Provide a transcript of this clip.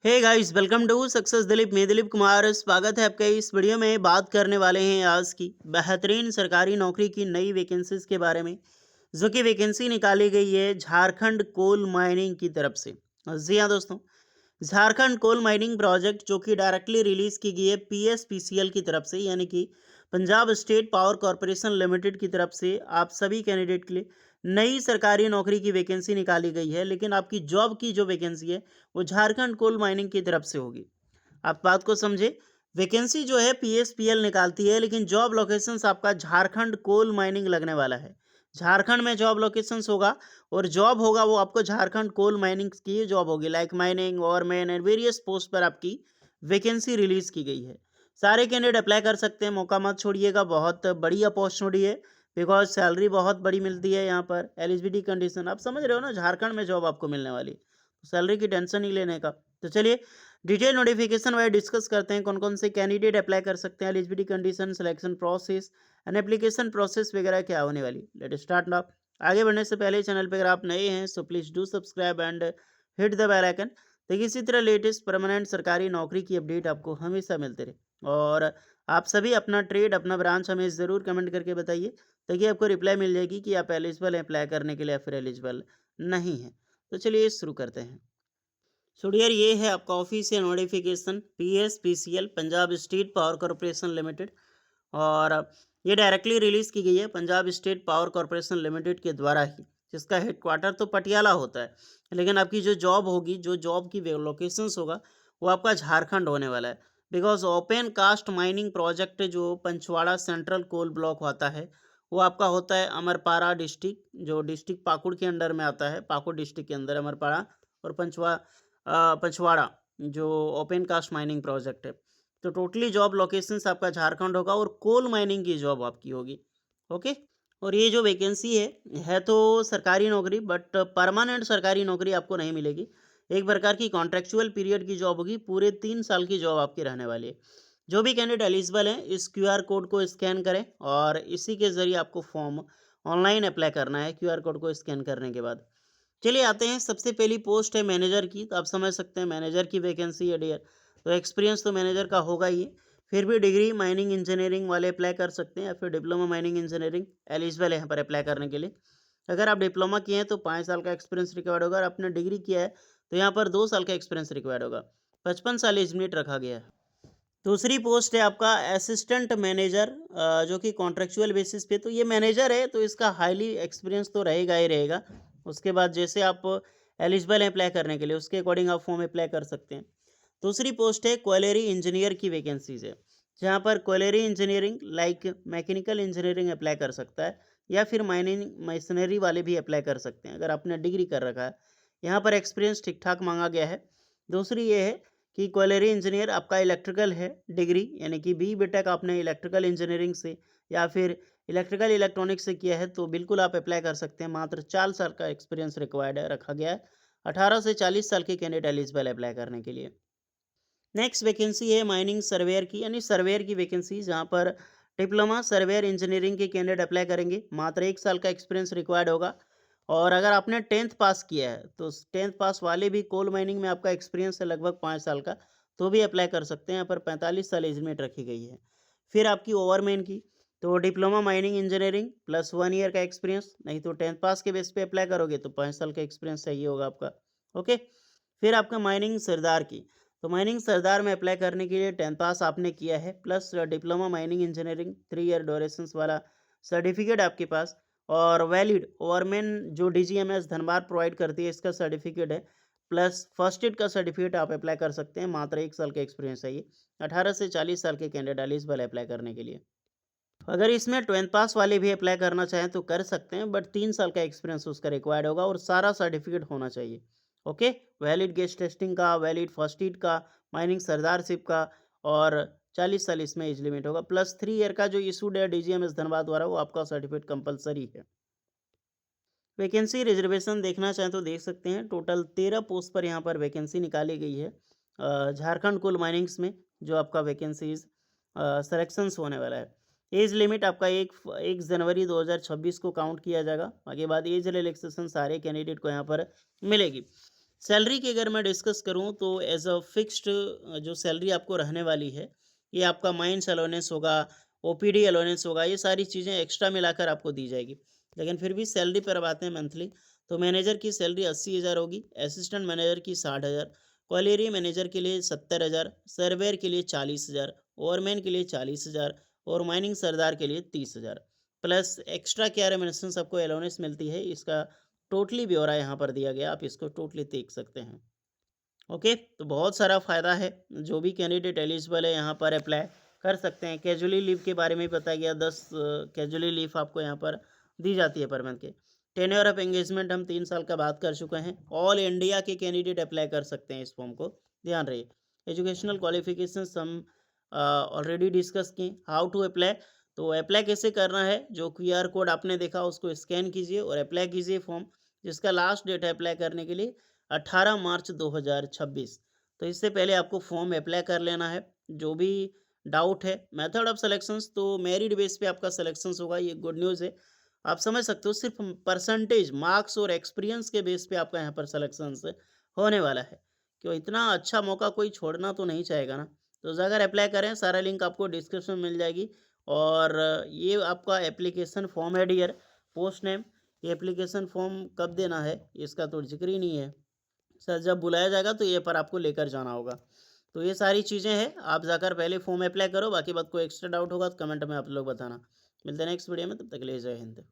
Hey guys, welcome to success Dilip. मैं दिलीप कुमार, स्वागत है आपका। इस वीडियो में बात करने वाले हैं आज की बेहतरीन सरकारी नौकरी की नई वैकेंसीज के बारे में, जो कि वैकेंसी निकाली गई है झारखंड कोल माइनिंग की तरफ से। जी हाँ दोस्तों, झारखंड कोल माइनिंग प्रोजेक्ट जो कि डायरेक्टली रिलीज की गई है पीएसपीसीएल की तरफ से, यानी कि Punjab state power corporation limited की तरफ से आप सभी कैंडिडेट के लिए नई सरकारी नौकरी की वैकेंसी निकाली गई है। लेकिन आपकी जॉब की जो वैकेंसी है वो झारखंड कोल माइनिंग की तरफ से होगी। आप बात को समझे। वैकेंसी जो है पीएसपीएल निकालती है, लेकिन जॉब लोकेशंस आपका झारखंड कोल माइनिंग लगने वाला है। झारखंड में जॉब लोकेशंस होगा और जॉब होगा वो आपको झारखंड कोल माइनिंग की जॉब होगी, लाइक माइनिंग और मैन एंड वेरियस पोस्ट पर आपकी वैकेंसी रिलीज की गई है। सारे कैंडिडेट अप्लाई कर सकते हैं, मौका मत छोड़िएगा। बहुत बड़ी अपॉर्चुनिटी है, बिकॉज सैलरी बहुत बड़ी मिलती है यहाँ पर। एलिजिबिलिटी कंडीशन आप समझ रहे हो ना, झारखंड में जॉब आपको मिलने वाली, तो सैलरी की टेंशन नहीं लेने का। तो चलिए डिटेल नोटिफिकेशन वाइज डिस्कस करते हैं, कौन कौन से कैंडिडेट अप्लाई कर सकते हैं, eligibility condition, selection process and application process वगैरह क्या होने वाली। Let start now. आगे बढ़ने से पहले चैनल पर अगर आप नए हैं so please do subscribe and hit the bell icon, ताकि इसी तरह लेटेस्ट परमानेंट सरकारी नौकरी की अपडेट आपको हमेशा मिलते रहे। और आप सभी अपना ट्रेड, अपना ब्रांच हमें ज़रूर कमेंट करके बताइए, ताकि आपको रिप्लाई मिल जाएगी कि आप एलिजिबल हैं अप्लाई करने के लिए या फिर एलिजिबल नहीं हैं। तो चलिए शुरू करते हैं। सो डियर, ये है आपका official notification PSPCL Punjab state power corporation limited. और ये डायरेक्टली रिलीज़ की गई है Punjab state power corporation limited के द्वारा ही, जिसका हेडक्वार्टर तो पटियाला होता है। लेकिन आपकी जो जॉब होगी, जो जॉब की लोकेशंस होगा, वो आपका झारखंड होने वाला है। Because open cast mining project जो पंचवाड़ा सेंट्रल कोल ब्लॉक होता है, वो आपका होता है अमरपाड़ा डिस्ट्रिक्ट, जो डिस्ट्रिक्ट पाकुड़ के अंडर में आता है। पाकुड़ डिस्ट्रिक्ट के अंदर अमरपाड़ा और पंचवाड़ा जो ओपन कास्ट माइनिंग प्रोजेक्ट है। तो टोटली जॉब लोकेशंस आपका झारखंड होगा और कोल माइनिंग की जॉब आपकी होगी। ओके। और ये जो वैकेंसी है तो सरकारी नौकरी, बट परमानेंट सरकारी नौकरी आपको नहीं मिलेगी। एक प्रकार की कॉन्ट्रेक्चुअल पीरियड की जॉब होगी, पूरे 3 साल की जॉब आपकी रहने वाली है। जो भी कैंडिडेट एलिजिबल हैं इस क्यूआर कोड को स्कैन करें, और इसी के ज़रिए आपको फॉर्म ऑनलाइन अप्लाई करना है क्यूआर कोड को स्कैन करने के बाद। चलिए आते हैं, सबसे पहली पोस्ट है मैनेजर की। तो आप समझ सकते हैं मैनेजर की वैकेंसी है डियर। तो एक्सपीरियंस तो मैनेजर का होगा ही। फिर भी डिग्री माइनिंग इंजीनियरिंग वाले अप्लाई कर सकते हैं, या फिर डिप्लोमा माइनिंग इंजीनियरिंग एलिजिबल है यहाँ पर अप्लाई करने के लिए। अगर आप डिप्लोमा किए हैं तो 5 साल का एक्सपीरियंस रिक्वायर्ड होगा, और आपने डिग्री किया है तो यहाँ पर 2 साल का एक्सपीरियंस रिक्वायर्ड होगा। 55 साल एज लिमिट रखा गया है। दूसरी पोस्ट है आपका असिस्टेंट मैनेजर, जो कि कॉन्ट्रेक्चुअल बेसिस पे। तो ये मैनेजर है तो इसका हाईली एक्सपीरियंस तो रहेगा ही रहेगा। उसके बाद जैसे आप एलिजिबल हैं अप्लाई करने के लिए, उसके अकॉर्डिंग आप फॉर्म अप्लाई कर सकते हैं। दूसरी पोस्ट है क्वालिटी इंजीनियर की वैकेंसीज है, जहाँ पर quality engineering like mechanical engineering apply कर सकता है, या फिर माइनिंग मशीनरी वाले भी अप्लाई कर सकते हैं अगर आपने डिग्री कर रखा है। यहाँ पर एक्सपीरियंस ठीक ठाक मांगा गया है। दूसरी ये है कि क्वालिटी इंजीनियर आपका इलेक्ट्रिकल है डिग्री, यानी कि बी टेक आपने इलेक्ट्रिकल इंजीनियरिंग से या फिर इलेक्ट्रिकल इलेक्ट्रॉनिक्स से किया है, तो बिल्कुल आप अप्लाई कर सकते हैं। मात्र 4 साल का एक्सपीरियंस रिक्वायर्ड है, रखा गया है। 18 से 40 साल के कैंडिडेट एलिजिबल अप्लाई करने के लिए। नेक्स्ट वैकेंसी है माइनिंग सर्वेयर की, यानी सर्वेयर की वैकेंसी, जहाँ पर डिप्लोमा सर्वेयर इंजीनियरिंग के कैंडिडेट अप्लाई करेंगे। मात्र 1 साल का एक्सपीरियंस रिक्वायर्ड होगा। और अगर आपने 10th पास किया है तो 10th पास वाले भी कोल माइनिंग में आपका एक्सपीरियंस है लगभग 5 साल का, तो भी अप्लाई कर सकते हैं। यहाँ पर 45 साल एज लिमिट रखी गई है। फिर आपकी ओवरमैन की, तो diploma mining engineering plus 1 year का एक्सपीरियंस, नहीं तो 10th पास के बेस पे अप्लाई करोगे तो 5 साल का एक्सपीरियंस चाहिए होगा आपका। ओके। फिर आपका माइनिंग सरदार की, तो माइनिंग सरदार में अप्लाई करने के लिए 10th पास आपने किया है, plus diploma mining engineering 3 year durations वाला सर्टिफिकेट आपके पास, और वैलिड ओवरमैन जो डीजीएमएस धनबाद प्रोवाइड करती है इसका सर्टिफिकेट है, प्लस फर्स्ट एड का सर्टिफिकेट आप अप्लाई कर सकते हैं। मात्र 1 साल का एक्सपीरियंस चाहिए। 18 से 40 साल के कैंडिडेट एलिजिबल अप्लाई करने के लिए। अगर इसमें 12th पास वाले भी अप्लाई करना चाहें तो कर सकते हैं, बट 3 साल का एक्सपीरियंस उसका रिक्वायर्ड होगा और सारा सर्टिफिकेट होना चाहिए। ओके। वैलिड गेस्ट टेस्टिंग का, वैलिड फर्स्ट एड का, माइनिंग सरदारशिप का, और 40 साल इसमें एज लिमिट होगा, प्लस 3 ईयर का जो इशूड है डीजीएमएस धनबाद द्वारा, वो आपका सर्टिफिकेट कंपलसरी है। वैकेंसी रिजर्वेशन देखना चाहें तो देख सकते हैं। टोटल 13 पोस्ट पर यहाँ पर वैकेंसी निकाली गई है झारखंड कोल माइनिंग्स में, जो आपका वैकेंसीज सिलेक्शंस होने वाला है। एज लिमिट आपका 1 जनवरी 2026 को काउंट किया जाएगा। बाकी बाद एज रिलैक्सेशन सारे कैंडिडेट को यहाँ पर मिलेगी। सैलरी की अगर मैं डिस्कस करूँ तो एज़ अ फिक्स्ड जो सैलरी आपको रहने वाली है, ये आपका माइंस अलाउंस होगा, ओपीडी अलाउंस होगा, ये सारी चीज़ें एक्स्ट्रा मिलाकर आपको दी जाएगी। लेकिन फिर भी सैलरी पर अब आते हैं मंथली, तो मैनेजर की सैलरी 80,000 होगी, असिस्टेंट मैनेजर की 60,000, कॉलेरी मैनेजर के लिए 70,000, सर्वेयर के लिए 40,000, ओवरमैन के लिए 40,000 और माइनिंग सरदार के लिए 30,000। प्लस एक्स्ट्रा क्या रेमुनरेशंस आपको अलाउंस मिलती है, इसका टोटली ब्यौरा यहाँ पर दिया गया, आप इसको टोटली देख सकते हैं। ओके, तो बहुत सारा फ़ायदा है, जो भी कैंडिडेट एलिजिबल है यहाँ पर अप्लाई कर सकते हैं। कैजुअली लीव के बारे में भी बताया गया, 10 कैजुअली लीव आपको यहाँ पर दी जाती है पर मंथ के। टेन्योर ऑफ एंगेजमेंट हम 3 साल का बात कर चुके हैं। ऑल इंडिया के कैंडिडेट अप्लाई कर सकते हैं इस फॉर्म को, ध्यान रहे। एजुकेशनल क्वालिफिकेशंस हम ऑलरेडी डिस्कस किए। हाउ टू अप्लाई, तो अप्लाई कैसे करना है, जो क्यूआर कोड आपने देखा उसको स्कैन कीजिए और अप्लाई कीजिए फॉर्म, जिसका लास्ट डेट है अप्लाई करने के लिए 18 मार्च 2026। तो इससे पहले आपको फॉर्म अप्लाई कर लेना है। जो भी डाउट है, मेथड ऑफ सिलेक्शंस तो मेरिट बेस पे आपका सिलेक्शंस होगा, ये गुड न्यूज़ है। आप समझ सकते हो, सिर्फ परसेंटेज, मार्क्स और एक्सपीरियंस के बेस पे आपका यहाँ पर सिलेक्शंस होने वाला है। क्यों, इतना अच्छा मौका कोई छोड़ना तो नहीं चाहेगा ना। तो ज़रूर अप्लाई करें, सारा लिंक आपको डिस्क्रिप्शन में मिल जाएगी। और ये आपका एप्लीकेशन फॉर्म है डियर, पोस्ट नेम, ये एप्लीकेशन फॉर्म कब देना है इसका तो जिक्र ही नहीं है। सर जब बुलाया जाएगा तो ये पर आपको लेकर जाना होगा। तो ये सारी चीज़ें हैं, आप जाकर पहले फॉर्म अप्लाई करो, बाकी बात कोई एक्स्ट्रा डाउट होगा तो कमेंट में आप लोग बताना। मिलते हैं नेक्स्ट वीडियो में, तब तक के लिए जय हिंद।